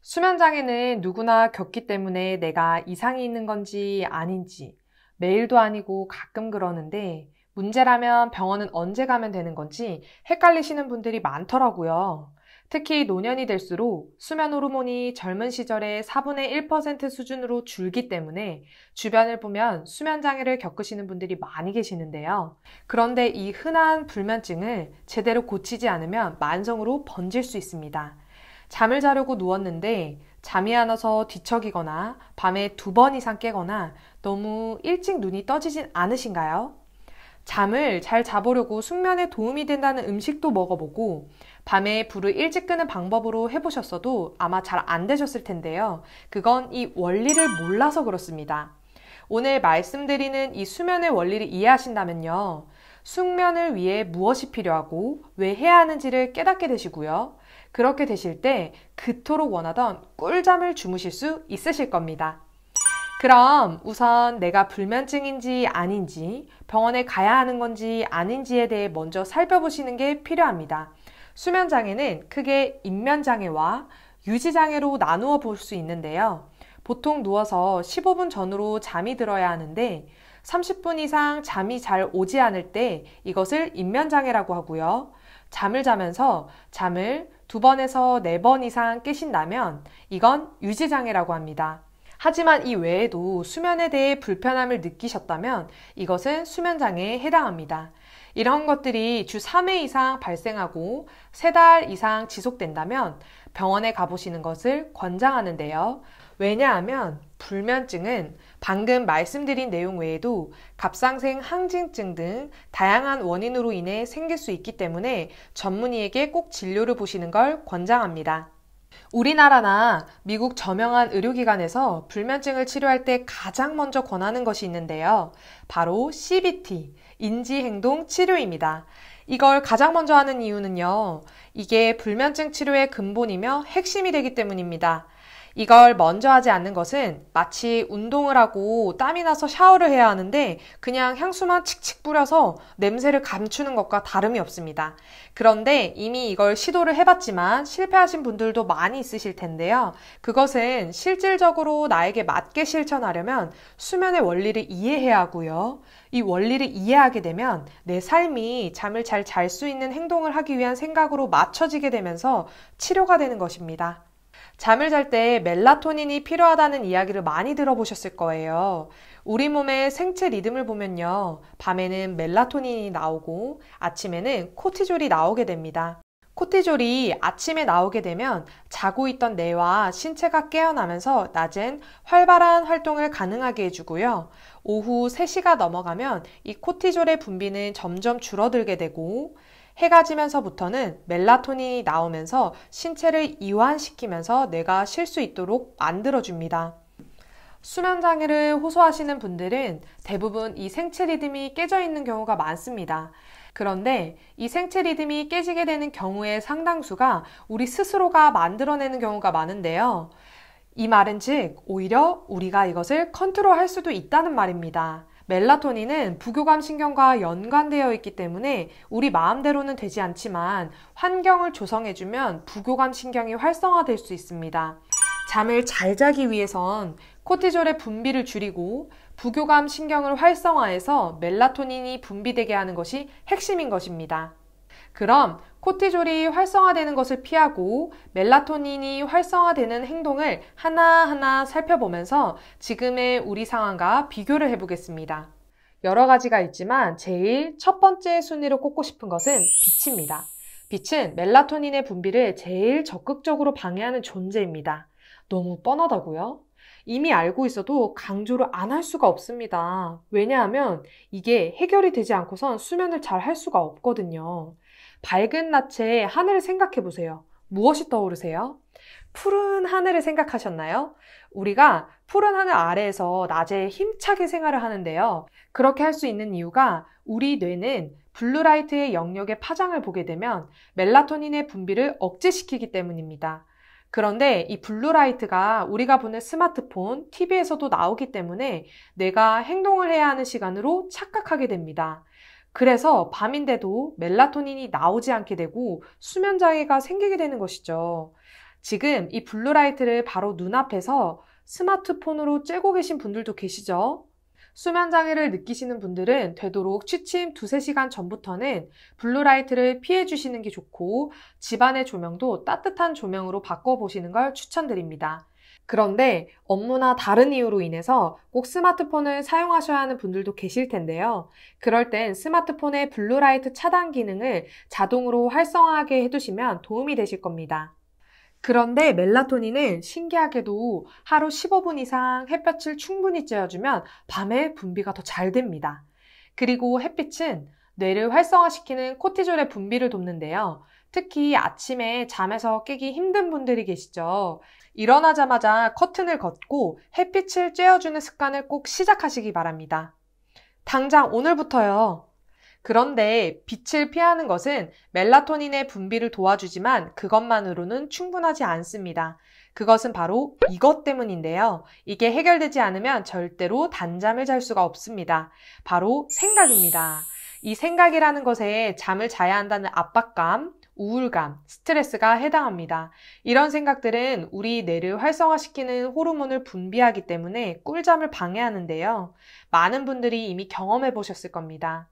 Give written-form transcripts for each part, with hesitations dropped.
수면장애는 누구나 겪기 때문에 내가 이상이 있는 건지 아닌지 매일도 아니고 가끔 그러는데 문제라면 병원은 언제 가면 되는 건지 헷갈리시는 분들이 많더라고요. 특히 노년이 될수록 수면 호르몬이 젊은 시절의 4분의 1% 수준으로 줄기 때문에 주변을 보면 수면장애를 겪으시는 분들이 많이 계시는데요. 그런데 이 흔한 불면증을 제대로 고치지 않으면 만성으로 번질 수 있습니다. 잠을 자려고 누웠는데 잠이 안 와서 뒤척이거나 밤에 2번 이상 깨거나 너무 일찍 눈이 떠지진 않으신가요? 잠을 잘 자보려고 숙면에 도움이 된다는 음식도 먹어보고 밤에 불을 일찍 끄는 방법으로 해보셨어도 아마 잘 안 되셨을 텐데요. 그건 이 원리를 몰라서 그렇습니다. 오늘 말씀드리는 이 수면의 원리를 이해하신다면요. 숙면을 위해 무엇이 필요하고 왜 해야 하는지를 깨닫게 되시고요. 그렇게 되실 때 그토록 원하던 꿀잠을 주무실 수 있으실 겁니다. 그럼 우선 내가 불면증인지 아닌지, 병원에 가야 하는 건지 아닌지에 대해 먼저 살펴보시는 게 필요합니다. 수면장애는 크게 입면장애와 유지장애로 나누어 볼 수 있는데요. 보통 누워서 15분 전후로 잠이 들어야 하는데 30분 이상 잠이 잘 오지 않을 때 이것을 입면장애라고 하고요. 잠을 자면서 잠을 2번에서 4번 이상 깨신다면 이건 유지장애라고 합니다. 하지만 이 외에도 수면에 대해 불편함을 느끼셨다면 이것은 수면장애에 해당합니다. 이런 것들이 주 3회 이상 발생하고 3달 이상 지속된다면 병원에 가보시는 것을 권장하는데요. 왜냐하면 불면증은 방금 말씀드린 내용 외에도 갑상생 항진증 등 다양한 원인으로 인해 생길 수 있기 때문에 전문의에게 꼭 진료를 보시는 걸 권장합니다. 우리나라나 미국 저명한 의료기관에서 불면증을 치료할 때 가장 먼저 권하는 것이 있는데요. 바로 CBT, 인지행동 치료입니다. 이걸 가장 먼저 하는 이유는요. 이게 불면증 치료의 근본이며 핵심이 되기 때문입니다. 이걸 먼저 하지 않는 것은 마치 운동을 하고 땀이 나서 샤워를 해야 하는데 그냥 향수만 칙칙 뿌려서 냄새를 감추는 것과 다름이 없습니다. 그런데 이미 이걸 시도를 해봤지만 실패하신 분들도 많이 있으실 텐데요. 그것은 실질적으로 나에게 맞게 실천하려면 수면의 원리를 이해해야 하고요. 이 원리를 이해하게 되면 내 삶이 잠을 잘 잘 수 있는 행동을 하기 위한 생각으로 맞춰지게 되면서 치료가 되는 것입니다. 잠을 잘 때 멜라토닌이 필요하다는 이야기를 많이 들어보셨을 거예요. 우리 몸의 생체 리듬을 보면요. 밤에는 멜라토닌이 나오고 아침에는 코티졸이 나오게 됩니다. 코티졸이 아침에 나오게 되면 자고 있던 뇌와 신체가 깨어나면서 낮엔 활발한 활동을 가능하게 해주고요. 오후 3시가 넘어가면 이 코티졸의 분비는 점점 줄어들게 되고 해가 지면서부터는 멜라토닌이 나오면서 신체를 이완시키면서 뇌가 쉴 수 있도록 만들어줍니다. 수면장애를 호소하시는 분들은 대부분 이 생체 리듬이 깨져 있는 경우가 많습니다. 그런데 이 생체 리듬이 깨지게 되는 경우의 상당수가 우리 스스로가 만들어내는 경우가 많은데요. 이 말은 즉 오히려 우리가 이것을 컨트롤할 수도 있다는 말입니다. 멜라토닌은 부교감 신경과 연관되어 있기 때문에 우리 마음대로는 되지 않지만 환경을 조성해주면 부교감 신경이 활성화될 수 있습니다. 잠을 잘 자기 위해선 코티졸의 분비를 줄이고 부교감 신경을 활성화해서 멜라토닌이 분비되게 하는 것이 핵심인 것입니다. 그럼 코티졸이 활성화되는 것을 피하고 멜라토닌이 활성화되는 행동을 하나하나 살펴보면서 지금의 우리 상황과 비교를 해보겠습니다. 여러 가지가 있지만 제일 첫 번째 순위로 꼽고 싶은 것은 빛입니다. 빛은 멜라토닌의 분비를 제일 적극적으로 방해하는 존재입니다. 너무 뻔하다고요? 이미 알고 있어도 강조를 안 할 수가 없습니다. 왜냐하면 이게 해결이 되지 않고선 수면을 잘 할 수가 없거든요. 밝은 낮에 하늘을 생각해 보세요. 무엇이 떠오르세요? 푸른 하늘을 생각하셨나요? 우리가 푸른 하늘 아래에서 낮에 힘차게 생활을 하는데요. 그렇게 할 수 있는 이유가 우리 뇌는 블루라이트의 영역의 파장을 보게 되면 멜라토닌의 분비를 억제시키기 때문입니다. 그런데 이 블루라이트가 우리가 보는 스마트폰, TV에서도 나오기 때문에 내가 행동을 해야 하는 시간으로 착각하게 됩니다. 그래서 밤인데도 멜라토닌이 나오지 않게 되고 수면 장애가 생기게 되는 것이죠. 지금 이 블루라이트를 바로 눈앞에서 스마트폰으로 쬐고 계신 분들도 계시죠? 수면 장애를 느끼시는 분들은 되도록 취침 2~3시간 전부터는 블루라이트를 피해 주시는 게 좋고 집안의 조명도 따뜻한 조명으로 바꿔보시는 걸 추천드립니다. 그런데 업무나 다른 이유로 인해서 꼭 스마트폰을 사용하셔야 하는 분들도 계실 텐데요. 그럴 땐 스마트폰의 블루라이트 차단 기능을 자동으로 활성화하게 해두시면 도움이 되실 겁니다. 그런데 멜라토닌은 신기하게도 하루 15분 이상 햇볕을 충분히 쬐어주면 밤에 분비가 더 잘 됩니다. 그리고 햇빛은 뇌를 활성화시키는 코티졸의 분비를 돕는데요. 특히 아침에 잠에서 깨기 힘든 분들이 계시죠. 일어나자마자 커튼을 걷고 햇빛을 쬐어주는 습관을 꼭 시작하시기 바랍니다. 당장 오늘부터요. 그런데 빛을 피하는 것은 멜라토닌의 분비를 도와주지만 그것만으로는 충분하지 않습니다. 그것은 바로 이것 때문인데요. 이게 해결되지 않으면 절대로 단잠을 잘 수가 없습니다. 바로 생각입니다. 이 생각이라는 것에 잠을 자야 한다는 압박감, 우울감, 스트레스가 해당합니다. 이런 생각들은 우리 뇌를 활성화시키는 호르몬을 분비하기 때문에 꿀잠을 방해하는데요. 많은 분들이 이미 경험해 보셨을 겁니다.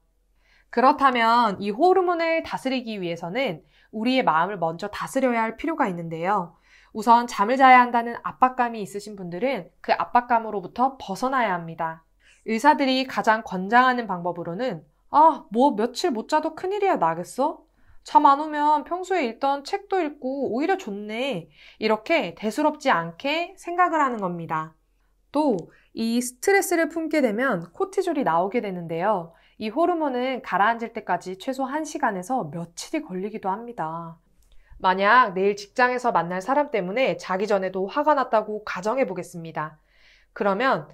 그렇다면 이 호르몬을 다스리기 위해서는 우리의 마음을 먼저 다스려야 할 필요가 있는데요. 우선 잠을 자야 한다는 압박감이 있으신 분들은 그 압박감으로부터 벗어나야 합니다. 의사들이 가장 권장하는 방법으로는 뭐 며칠 못 자도 큰일이야 나겠어? 잠 안 오면 평소에 읽던 책도 읽고 오히려 좋네. 이렇게 대수롭지 않게 생각을 하는 겁니다. 또 이 스트레스를 품게 되면 코티졸이 나오게 되는데요. 이 호르몬은 가라앉을 때까지 최소 1시간에서 며칠이 걸리기도 합니다. 만약 내일 직장에서 만날 사람 때문에 자기 전에도 화가 났다고 가정해 보겠습니다. 그러면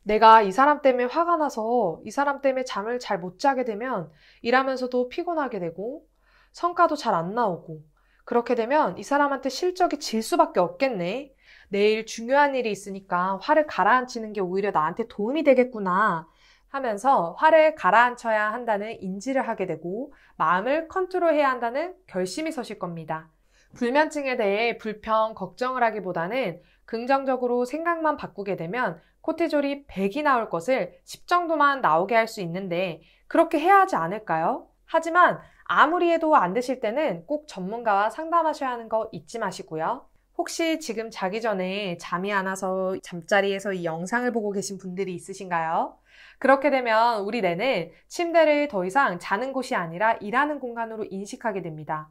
내가 이 사람 때문에 화가 나서 이 사람 때문에 잠을 잘 못 자게 되면 일하면서도 피곤하게 되고 성과도 잘 안 나오고 그렇게 되면 이 사람한테 실적이 질 수밖에 없겠네. 내일 중요한 일이 있으니까 화를 가라앉히는 게 오히려 나한테 도움이 되겠구나 하면서 화를 가라앉혀야 한다는 인지를 하게 되고 마음을 컨트롤해야 한다는 결심이 서실 겁니다. 불면증에 대해 불평, 걱정을 하기보다는 긍정적으로 생각만 바꾸게 되면 코티졸이 100이 나올 것을 10 정도만 나오게 할 수 있는데 그렇게 해야 하지 않을까요? 하지만 아무리 해도 안 되실 때는 꼭 전문가와 상담하셔야 하는 거 잊지 마시고요. 혹시 지금 자기 전에 잠이 안 와서 잠자리에서 이 영상을 보고 계신 분들이 있으신가요? 그렇게 되면 우리 뇌는 침대를 더 이상 자는 곳이 아니라 일하는 공간으로 인식하게 됩니다.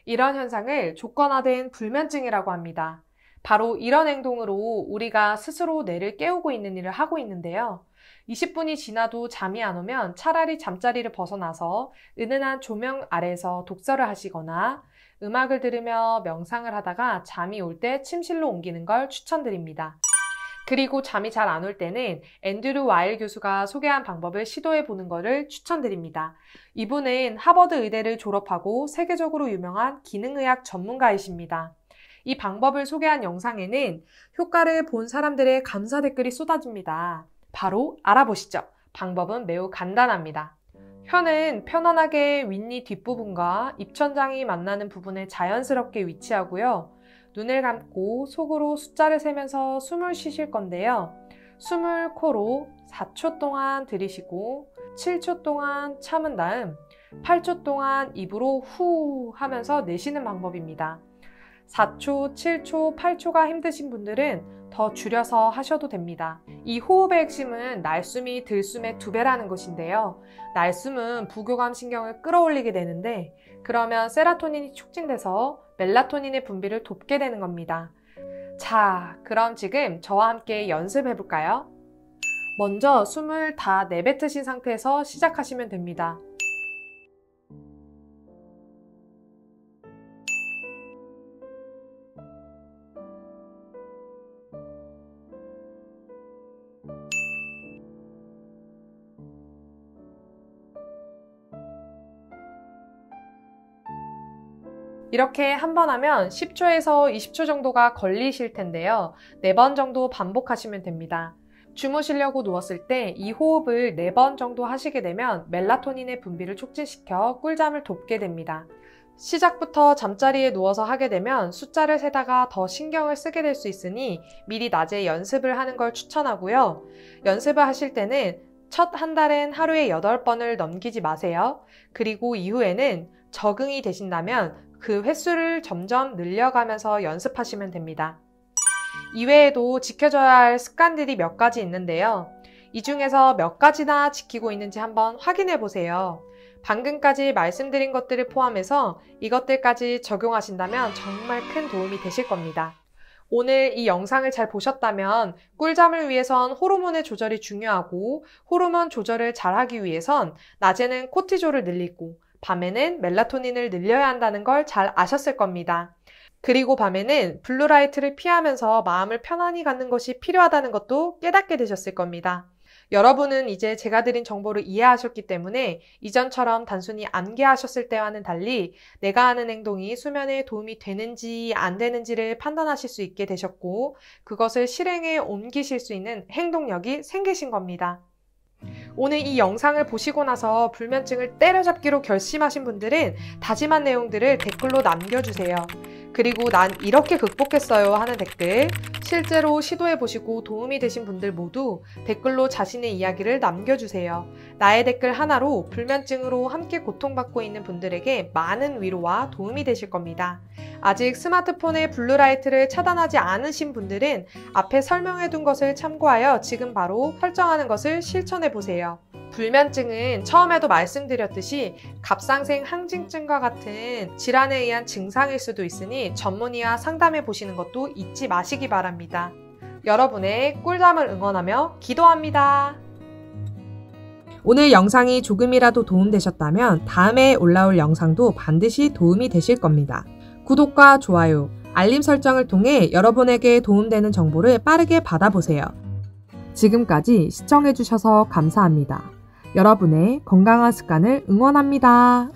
이런 현상을 조건화된 불면증이라고 합니다. 바로 이런 행동으로 우리가 스스로 뇌를 깨우고 있는 일을 하고 있는데요. 20분이 지나도 잠이 안 오면 차라리 잠자리를 벗어나서 은은한 조명 아래에서 독서를 하시거나 음악을 들으며 명상을 하다가 잠이 올 때 침실로 옮기는 걸 추천드립니다. 그리고 잠이 잘 안 올 때는 앤드류 와일 교수가 소개한 방법을 시도해 보는 것을 추천드립니다. 이분은 하버드 의대를 졸업하고 세계적으로 유명한 기능의학 전문가이십니다. 이 방법을 소개한 영상에는 효과를 본 사람들의 감사 댓글이 쏟아집니다. 바로 알아보시죠. 방법은 매우 간단합니다. 혀는 편안하게 윗니 뒷부분과 입천장이 만나는 부분에 자연스럽게 위치하고요. 눈을 감고 속으로 숫자를 세면서 숨을 쉬실 건데요. 숨을 코로 4초 동안 들이쉬고 7초 동안 참은 다음 8초 동안 입으로 후 하면서 내쉬는 방법입니다. 4초, 7초, 8초가 힘드신 분들은 더 줄여서 하셔도 됩니다. 이 호흡의 핵심은 날숨이 들숨의 2배라는 것인데요. 날숨은 부교감 신경을 끌어올리게 되는데 그러면 세로토닌이 촉진돼서 멜라토닌의 분비를 돕게 되는 겁니다. 자, 그럼 지금 저와 함께 연습해 볼까요? 먼저 숨을 다 내뱉으신 상태에서 시작하시면 됩니다. 이렇게 한 번 하면 10초에서 20초 정도가 걸리실 텐데요. 4번 정도 반복하시면 됩니다. 주무시려고 누웠을 때 이 호흡을 4번 정도 하시게 되면 멜라토닌의 분비를 촉진시켜 꿀잠을 돕게 됩니다. 시작부터 잠자리에 누워서 하게 되면 숫자를 세다가 더 신경을 쓰게 될 수 있으니 미리 낮에 연습을 하는 걸 추천하고요. 연습을 하실 때는 첫 한 달은 하루에 8번을 넘기지 마세요. 그리고 이후에는 적응이 되신다면 그 횟수를 점점 늘려가면서 연습하시면 됩니다. 이외에도 지켜줘야 할 습관들이 몇 가지 있는데요. 이 중에서 몇 가지나 지키고 있는지 한번 확인해 보세요. 방금까지 말씀드린 것들을 포함해서 이것들까지 적용하신다면 정말 큰 도움이 되실 겁니다. 오늘 이 영상을 잘 보셨다면 꿀잠을 위해선 호르몬의 조절이 중요하고 호르몬 조절을 잘하기 위해선 낮에는 코티졸을 늘리고 밤에는 멜라토닌을 늘려야 한다는 걸 잘 아셨을 겁니다. 그리고 밤에는 블루라이트를 피하면서 마음을 편안히 갖는 것이 필요하다는 것도 깨닫게 되셨을 겁니다. 여러분은 이제 제가 드린 정보를 이해하셨기 때문에 이전처럼 단순히 암기하셨을 때와는 달리 내가 하는 행동이 수면에 도움이 되는지 안 되는지를 판단하실 수 있게 되셨고 그것을 실행에 옮기실 수 있는 행동력이 생기신 겁니다. 오늘 이 영상을 보시고 나서 불면증을 때려잡기로 결심하신 분들은 다짐한 내용들을 댓글로 남겨주세요. 그리고 난 이렇게 극복했어요 하는 댓글, 실제로 시도해보시고 도움이 되신 분들 모두 댓글로 자신의 이야기를 남겨주세요. 나의 댓글 하나로 불면증으로 함께 고통받고 있는 분들에게 많은 위로와 도움이 되실 겁니다. 아직 스마트폰의 블루라이트를 차단하지 않으신 분들은 앞에 설명해둔 것을 참고하여 지금 바로 설정하는 것을 실천해보세요. 불면증은 처음에도 말씀드렸듯이 갑상생 항진증과 같은 질환에 의한 증상일 수도 있으니 전문의와 상담해 보시는 것도 잊지 마시기 바랍니다. 여러분의 꿀잠을 응원하며 기도합니다. 오늘 영상이 조금이라도 도움되셨다면 다음에 올라올 영상도 반드시 도움이 되실 겁니다. 구독과 좋아요, 알림 설정을 통해 여러분에게 도움되는 정보를 빠르게 받아보세요. 지금까지 시청해주셔서 감사합니다. 여러분의 건강한 습관을 응원합니다.